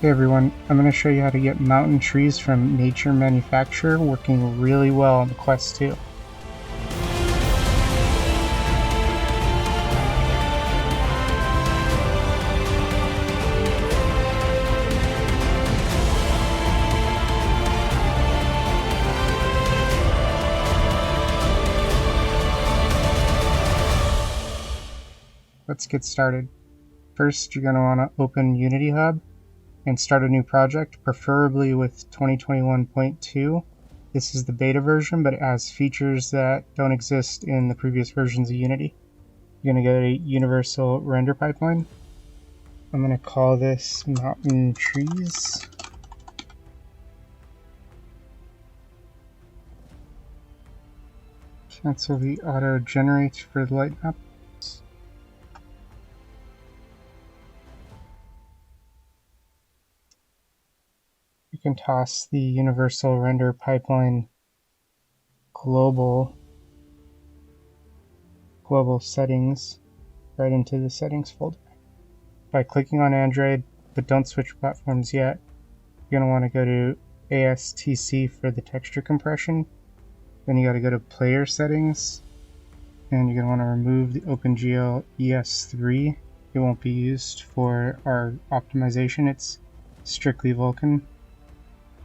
Hey everyone, I'm going to show you how to get mountain trees from Nature Manufacturer working really well on the Quest 2. Let's get started. First, you're going to want to open Unity Hub and start a new project, preferably with 2021.2. This is the beta version, but it has features that don't exist in the previous versions of Unity. You're going to go to Universal Render Pipeline. I'm going to call this Mountain Trees. Cancel the auto generate for the light map. You can toss the Universal Render Pipeline global settings right into the settings folder. By clicking on Android, but don't switch platforms yet, you're going to want to go to ASTC for the texture compression. Then you got to go to player settings, and you're going to want to remove the OpenGL ES3. It won't be used for our optimization. It's strictly Vulkan.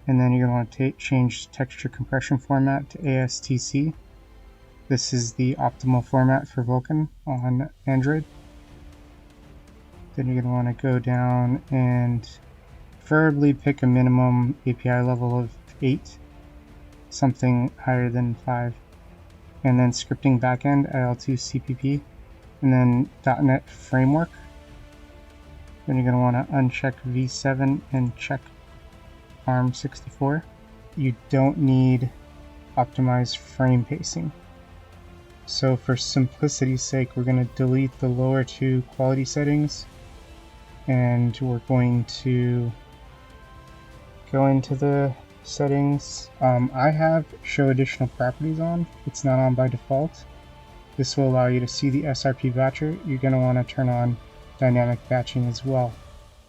And then you're going to want to change texture compression format to ASTC. This is the optimal format for Vulkan on Android. Then you're going to want to go down and preferably pick a minimum API level of 8, something higher than 5. And then scripting backend, IL2 CPP, and then .NET framework. Then you're going to want to uncheck V7 and check ARM64. You don't need optimized frame pacing. So for simplicity's sake, we're going to delete the lower two quality settings, and we're going to go into the settings. I have show additional properties on. It's not on by default. This will allow you to see the SRP batcher. You're going to want to turn on dynamic batching as well.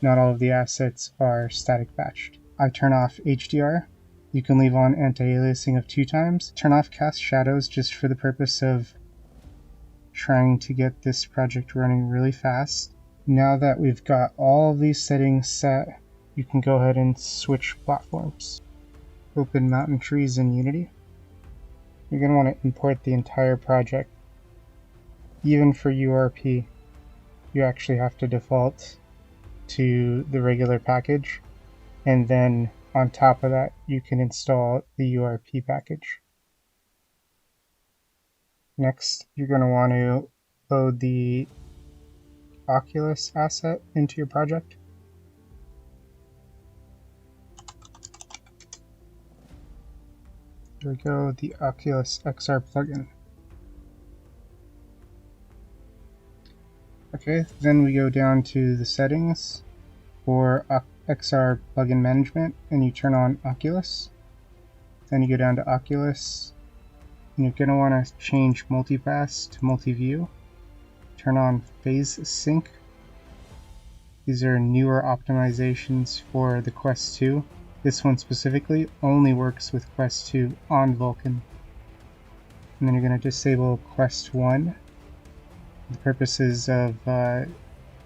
Not all of the assets are static batched. I turn off HDR. You can leave on anti-aliasing of 2 times. Turn off cast shadows just for the purpose of trying to get this project running really fast. Now that we've got all of these settings set, you can go ahead and switch platforms. Open Mountain Trees in Unity. You're going to want to import the entire project. Even for URP, you actually have to default to the regular package. And then on top of that, you can install the URP package. Next, you're going to want to load the Oculus asset into your project. Here we go, the Oculus XR plugin. Okay, then we go down to the settings for XR plugin management, and you turn on Oculus. Then you go down to Oculus, and you're going to want to change multipass to multi-view. Turn on phase sync. These are newer optimizations for the Quest 2. This one specifically only works with Quest 2 on Vulkan. And then you're going to disable Quest 1. For the purposes of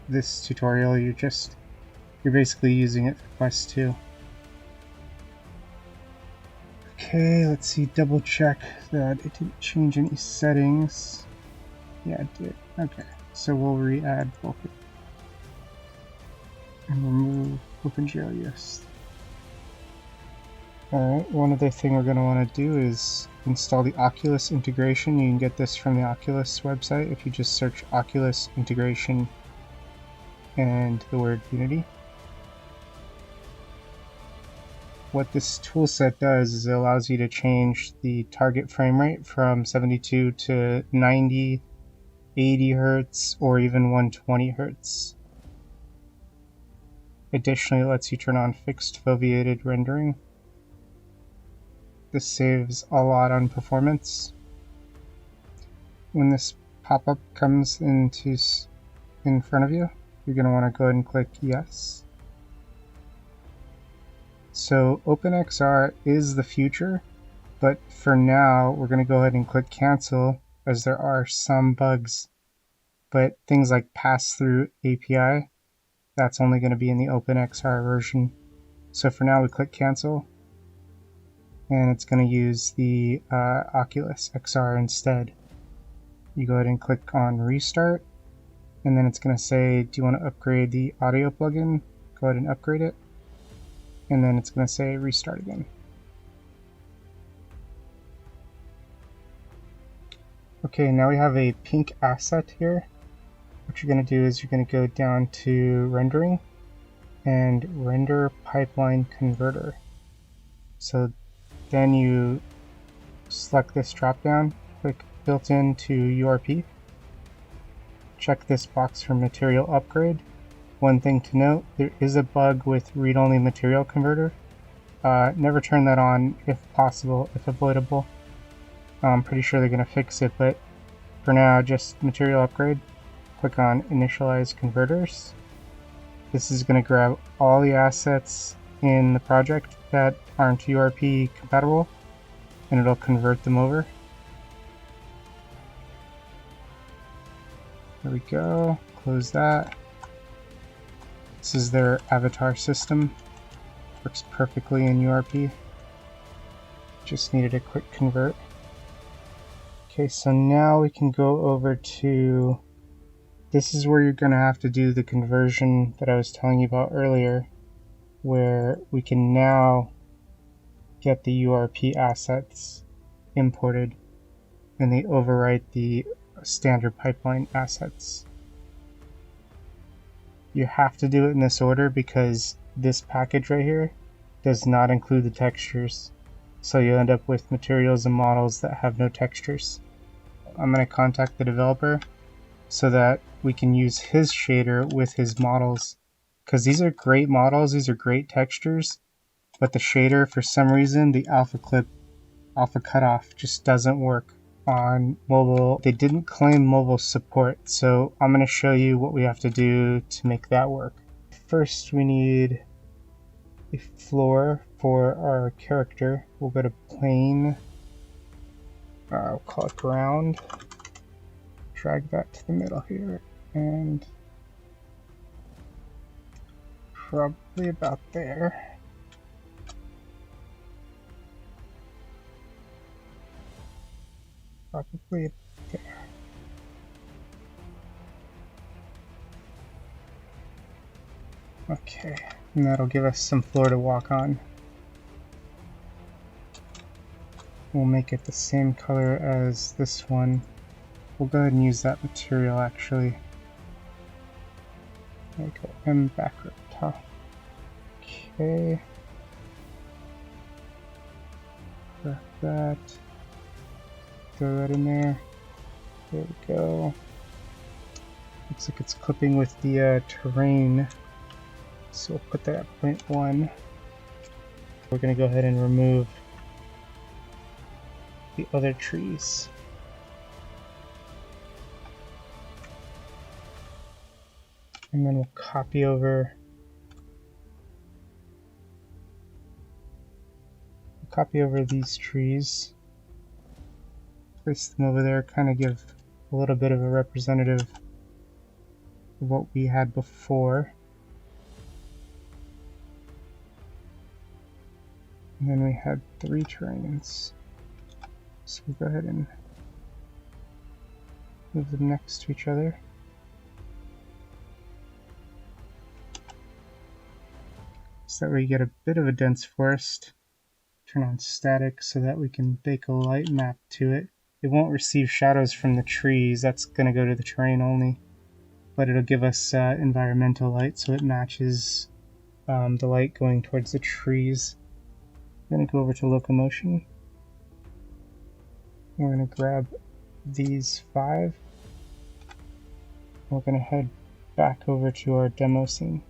this tutorial, you're basically using it for Quest 2. Okay, let's see, double check that it didn't change any settings. Yeah, it did. Okay, so we'll re-add Vulkan. And remove OpenGL ES. Alright, one other thing we're going to want to do is install the Oculus Integration. You can get this from the Oculus website if you just search Oculus Integration and the word Unity. What this toolset does is it allows you to change the target frame rate from 72 to 90, 80 Hz, or even 120 Hz. Additionally, it lets you turn on Fixed Foveated Rendering. This saves a lot on performance. When this pop-up comes in front of you, you're going to want to go ahead and click Yes. So OpenXR is the future, but for now we're going to go ahead and click cancel as there are some bugs. But things like pass-through API, that's only going to be in the OpenXR version. So for now we click cancel, and it's going to use the Oculus XR instead. You go ahead and click on restart, and then it's going to say, do you want to upgrade the audio plugin? Go ahead and upgrade it, and then it's going to say restart again. Okay, now we have a pink asset here. What you're going to do is you're going to go down to rendering and render pipeline converter. So then you select this drop down, click built into URP, check this box for material upgrade. One thing to note, there is a bug with read-only material converter. Never turn that on if possible, if avoidable. I'm pretty sure they're going to fix it, but for now, just material upgrade. Click on initialize converters. This is going to grab all the assets in the project that aren't URP compatible, and it'll convert them over. There we go. Close that. This is their avatar system. Works perfectly in URP. Just needed a quick convert. Okay, so now we can go over to, this is where you're going to have to do the conversion that I was telling you about earlier, where we can now get the URP assets imported and they overwrite the standard pipeline assets. You have to do it in this order because this package right here does not include the textures. So you end up with materials and models that have no textures. I'm going to contact the developer so that we can use his shader with his models. Because these are great models, these are great textures, but the shader, for some reason, the alpha clip, alpha cutoff just doesn't work on mobile. They didn't claim mobile support, so I'm going to show you what we have to do to make that work. First, we need a floor for our character. We'll go to plane, we'll call it ground, drag that to the middle here, and probably about there. Probably there. Okay, and that'll give us some floor to walk on. We'll make it the same color as this one. We'll go ahead and use that material actually. There we go, M backward top. Okay. Grab that. Throw that in there. There we go. Looks like it's clipping with the terrain. So we'll put that at 0.1. We're going to go ahead and remove the other trees. And then we'll copy over these trees. Place them over there, kind of give a little bit of a representative of what we had before. And then we had 3 terrains. So we'll go ahead and move them next to each other. So that way you get a bit of a dense forest. Turn on static so that we can bake a light map to it. It won't receive shadows from the trees, that's going to go to the terrain only. But it'll give us environmental light so it matches the light going towards the trees. I'm going to go over to locomotion. We're going to grab these 5. We're going to head back over to our demo scene.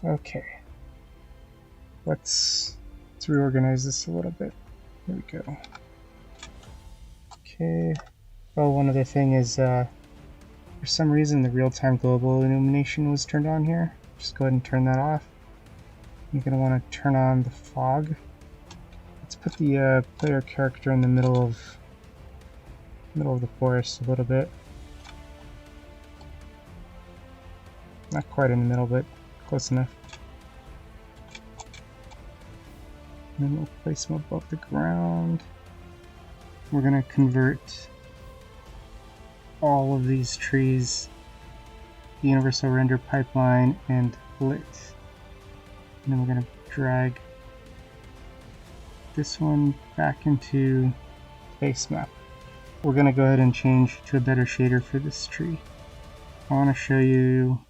Okay, let's reorganize this a little bit. There we go. Okay. Oh, one other thing is if For some reason, the real-time global illumination was turned on here. Just go ahead and turn that off. You're going to want to turn on the fog. Let's put the player character in the middle of the forest a little bit. Not quite in the middle, but close enough. And then we'll place them above the ground. We're going to convert all of these trees, the universal render pipeline, and lit. And then we're going to drag this one back into base map. We're going to go ahead and change to a better shader for this tree. I want to show you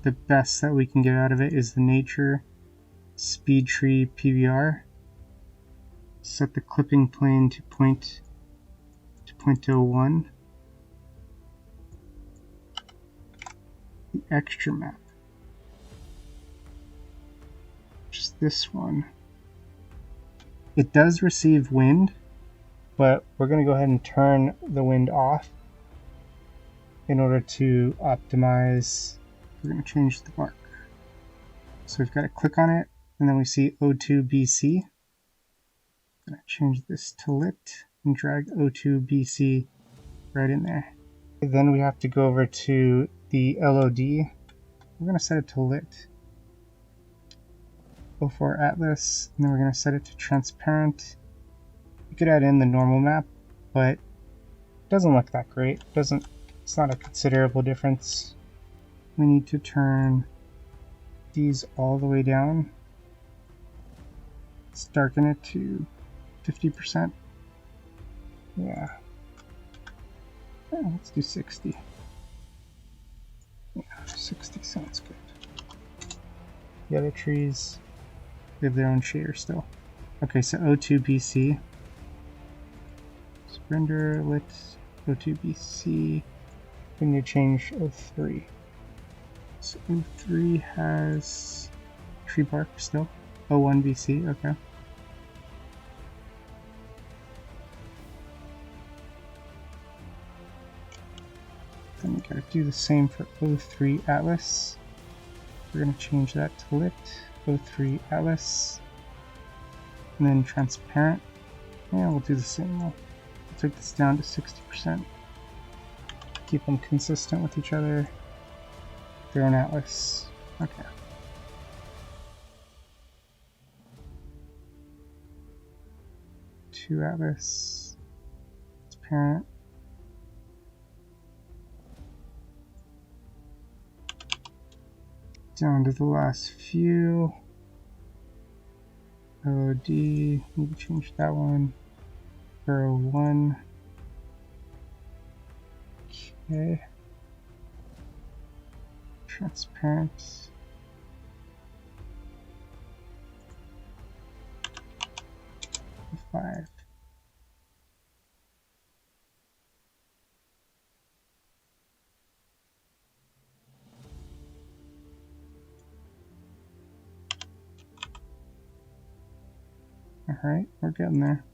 the best that we can get out of it is the nature speed tree PBR. Set the clipping plane to 0.01. The extra map, just this one. It does receive wind, but we're going to go ahead and turn the wind off in order to optimize. We're going to change the mark. So we've got to click on it, and then we see O2 BC. I'm going to change this to lit and drag O2 BC right in there. Then we have to go over to the LOD. We're going to set it to lit. O4 Atlas, and then we're going to set it to transparent. You could add in the normal map, but it doesn't look that great. It's not a considerable difference. We need to turn these all the way down. Let's darken it to 50%. Yeah. Let's do 60. Yeah, 60 sounds good. The other trees, they have their own shader still. Okay, so O2 BC. Let's render lit O2 BC. We need to change O3. So O3 has tree bark still. O1 BC, okay. Then we gotta do the same for O3 Atlas. We're gonna change that to lit, O3 Atlas, and then transparent. Yeah, we'll do the same. We'll take this down to 60%. Keep them consistent with each other. They're an Atlas. Okay. Two Atlas. Transparent. Down to the last few. LOD, need to change that one. 01. Okay. Transparent. Five. Alright, we're getting there.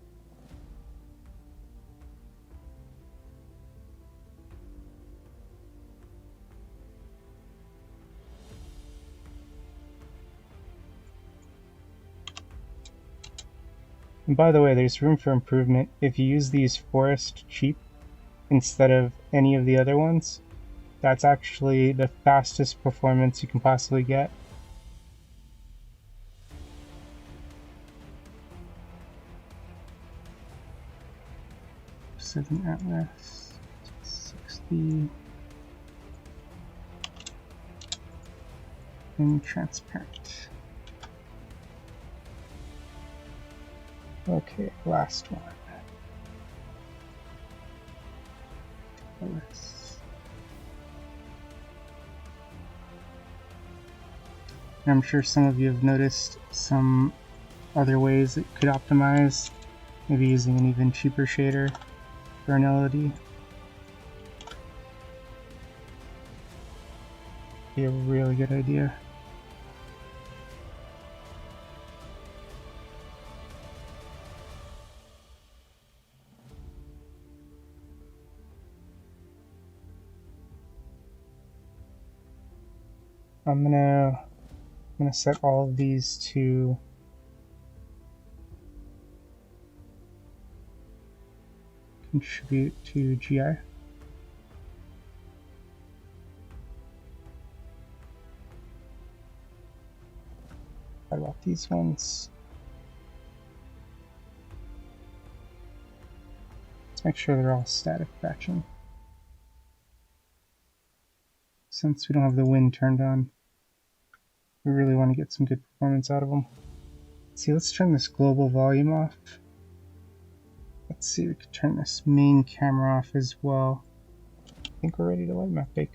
And by the way, there's room for improvement. If you use these forest cheap instead of any of the other ones, that's actually the fastest performance you can possibly get. Seven Atlas, 60, and transparent. Okay, last one. Atlas. I'm sure some of you have noticed some other ways that you could optimize, maybe using an even cheaper shader for an LOD. Be a really good idea. I'm gonna set all of these to contribute to GI. What about these ones? Let's make sure they're all static batching. Since we don't have the wind turned on, we really want to get some good performance out of them. Let's see, let's turn this global volume off. Let's see, we can turn this main camera off as well. I think we're ready to light map bake.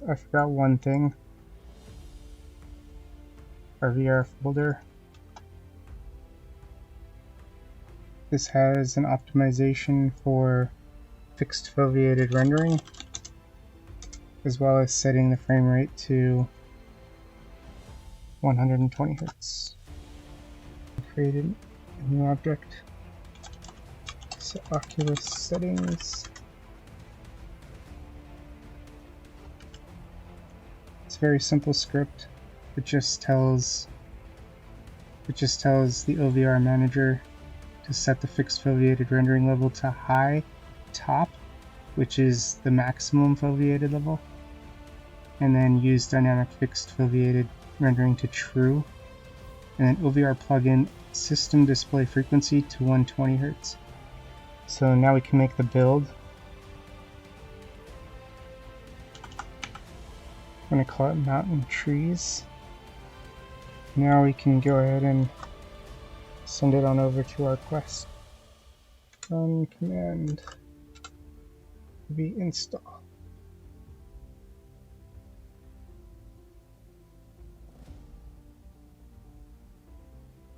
I forgot one thing. Our VR folder. This has an optimization for fixed foveated rendering, as well as setting the frame rate to 120 Hz. Created a new object. So Oculus settings. It's a very simple script. It just tells the OVR manager to set the fixed foveated rendering level to high top, which is the maximum foveated level, and then use dynamic fixed foveated rendering to true, and then OVR plugin system display frequency to 120 Hz. So now we can make the build. I'm going to call it mountain trees. Now we can go ahead and send it on over to our quest. Run command v install.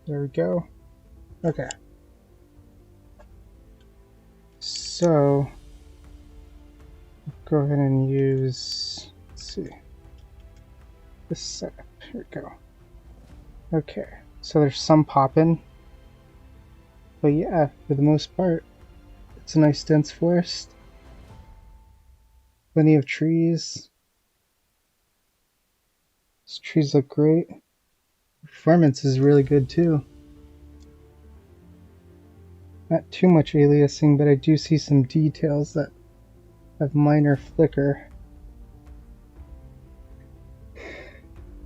There we go. Okay. So go ahead and use, let's see, this setup. Here we go. Okay, so there's some popping, but yeah, for the most part, it's a nice dense forest. Plenty of trees. These trees look great. Performance is really good too. Not too much aliasing, but I do see some details that have minor flicker.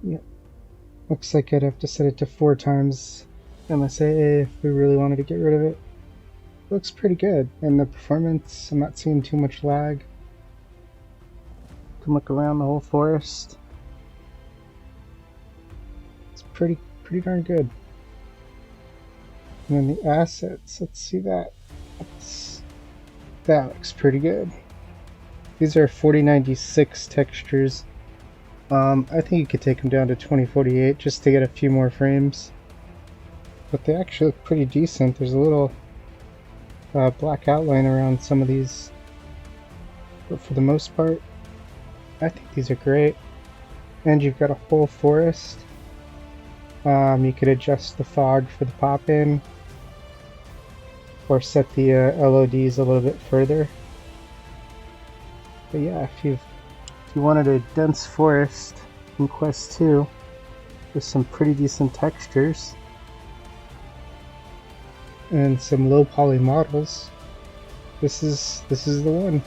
Yep. Looks like I'd have to set it to 4 times MSAA if we really wanted to get rid of it. Looks pretty good, and the performance, I'm not seeing too much lag. You can look around the whole forest. It's pretty darn good. And then the assets, let's see that. That looks pretty good. These are 4096 textures. I think you could take them down to 2048 just to get a few more frames. But they actually look pretty decent. There's a little black outline around some of these. But for the most part, I think these are great. And you've got a whole forest. You could adjust the fog for the pop-in, or set the LODs a little bit further. But yeah, if you wanted a dense forest in Quest 2 with some pretty decent textures and some low poly models, this is the one.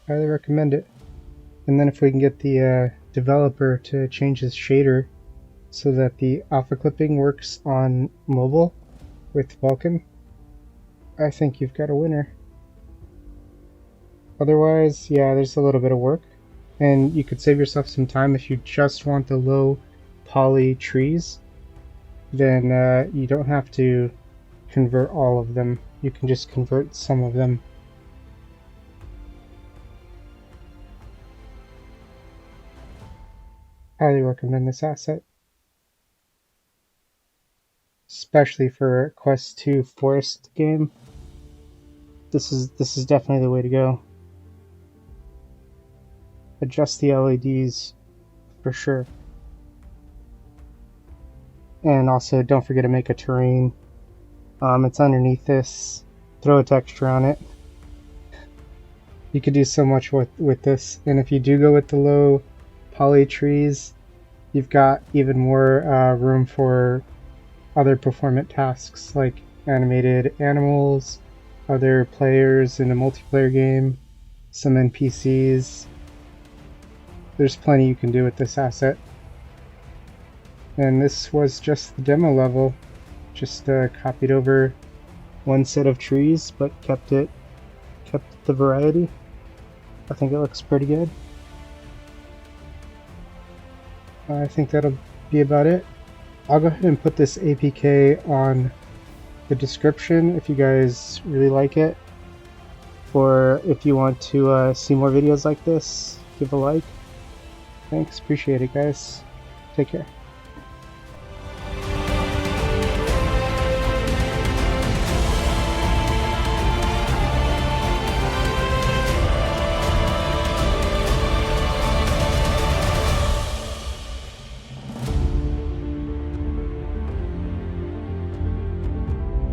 Highly recommend it. And then if we can get the developer to change his shader so that the alpha clipping works on mobile with Vulkan, I think you've got a winner. Otherwise, yeah, there's a little bit of work, and you could save yourself some time if you just want the low poly trees. Then you don't have to convert all of them. You can just convert some of them. Highly recommend this asset, especially for a Quest 2 forest game. This is definitely the way to go. Adjust the LEDs for sure. And also don't forget to make a terrain. It's underneath this. Throw a texture on it. You could do so much with this, and if you do go with the low poly trees, you've got even more room for other performant tasks like animated animals, other players in a multiplayer game, some NPCs. There's plenty you can do with this asset. And this was just the demo level. Just copied over one set of trees, but kept the variety. I think it looks pretty good. I think that'll be about it. I'll go ahead and put this APK on the description if you guys really like it. Or if you want to see more videos like this, give a like. Thanks, appreciate it guys. Take care.